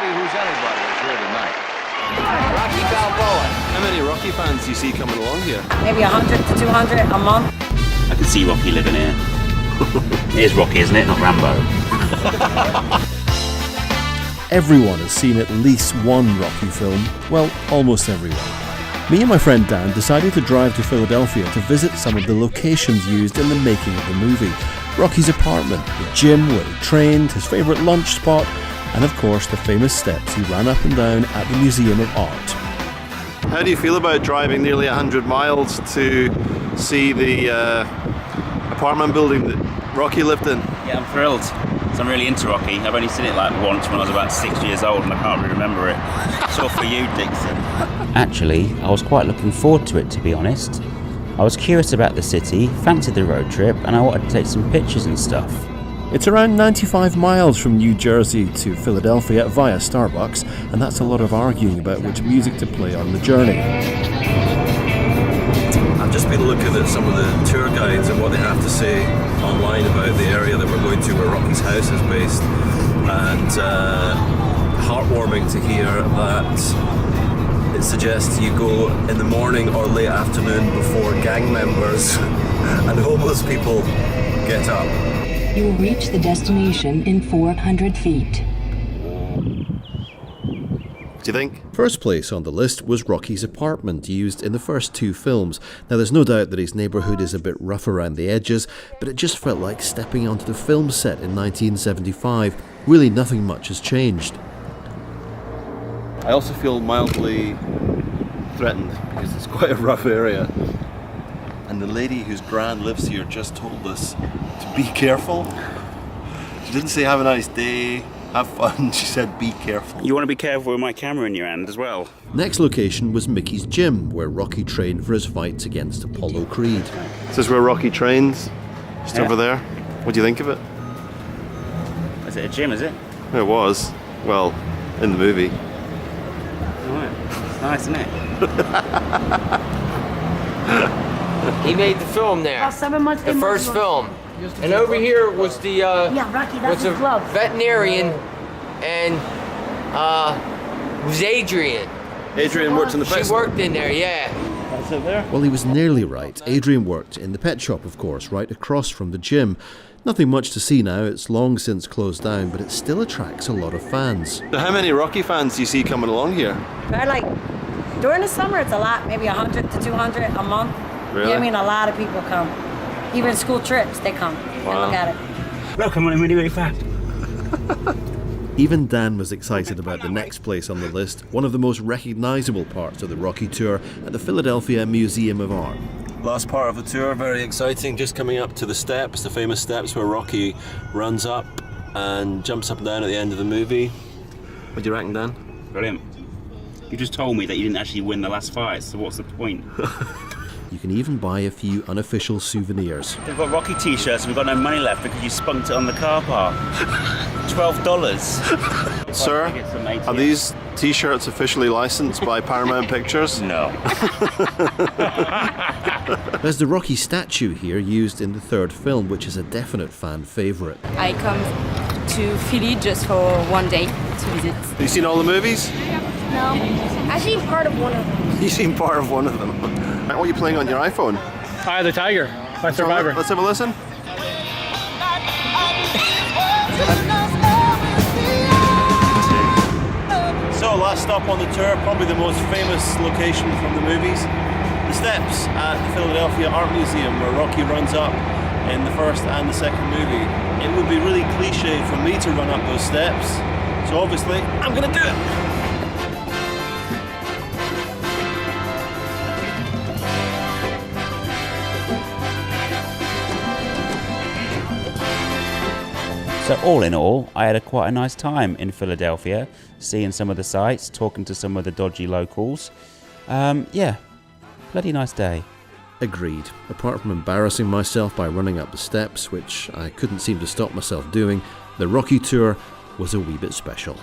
anybody who's anybody is here tonight. Rocky Balboa. How many Rocky fans do you see coming along here? Maybe 100 to 200 a month. I can see Rocky living here. It is Rocky, isn't it? Not Rambo. Everyone has seen at least one Rocky film. Well, almost everyone. Me and my friend Dan decided to drive to Philadelphia to visit some of the locations used in the making of the movie. Rocky's apartment, the gym where he trained, his favourite lunch spot, and of course the famous steps he ran up and down at the Museum of Art. How do you feel about driving nearly 100 miles to see the apartment building that Rocky lived in? Yeah, I'm thrilled. So I'm really into Rocky. I've only seen it like once when I was about 6 years old and I can't really remember it. It's all for you, Dixon. Actually, I was quite looking forward to it, to be honest. I was curious about the city, fancied the road trip, and I wanted to take some pictures and stuff. It's around 95 miles from New Jersey to Philadelphia via Starbucks, and that's a lot of arguing about which music to play on the journey. I've just been looking at some of the tour guides and what they have to say online about the area that we're going to where Rocky's house is based, and heartwarming to hear that it suggests you go in the morning or late afternoon before gang members and homeless people get up. You will reach the destination in 400 feet. What do you think? First place on the list was Rocky's apartment, used in the first two films. Now there's no doubt that his neighbourhood is a bit rough around the edges, but it just felt like stepping onto the film set in 1975. Really nothing much has changed. I also feel mildly threatened because it's quite a rough area. And the lady whose gran lives here just told us to be careful. She didn't say have a nice day, have fun, she said be careful. You want to be careful with my camera in your hand as well. Next location was Mickey's gym, where Rocky trained for his fights against Apollo Creed. This is where Rocky trains, just over there. What do you think of it? Is it a gym, is it? It was. Well, in the movie. Right. It's nice, isn't it? He made the film there. 7 months. The first film. And over here was the Rocky, that's his glove. veterinarian, and was Adrian. Adrian worked in the pet She store. worked in there, yeah. That's it there. Well, he was nearly right. Adrian worked in the pet shop, of course, right across from the gym. Nothing much to see now, it's long since closed down, but it still attracts a lot of fans. So how many Rocky fans do you see coming along here? During the summer, it's a lot, maybe 100 to 200 a month. Really? Yeah, I mean, a lot of people come. Even school trips, they come and look at it. Look, I'm running really, really fast. Even Dan was excited about the next place on the list, one of the most recognisable parts of the Rocky tour at the Philadelphia Museum of Art. Last part of the tour, very exciting, just coming up to the steps, the famous steps where Rocky runs up and jumps up and down at the end of the movie. What do you reckon, Dan? Brilliant. You just told me that you didn't actually win the last fight, so what's the point? You can even buy a few unofficial souvenirs. We've got Rocky t-shirts and we've got no money left because you spunked it on the car park. $12. Sir, are these t-shirts officially licensed by Paramount Pictures? No. There's the Rocky statue here, used in the third film, which is a definite fan favourite. I come to Philly just for one day to visit. Have you seen all the movies? No, I've seen part of one of them. You've seen part of one of them. What are you playing on your iPhone? Eye of the Tiger by Survivor. Let's have a listen. So, last stop on the tour, probably the most famous location from the movies. The steps at the Philadelphia Art Museum where Rocky runs up in the first and the second movie. It would be really cliche for me to run up those steps, so obviously I'm gonna do it. So all in all, I had quite a nice time in Philadelphia, seeing some of the sights, talking to some of the dodgy locals. Yeah, bloody nice day. Agreed. Apart from embarrassing myself by running up the steps, which I couldn't seem to stop myself doing, the Rocky tour was a wee bit special.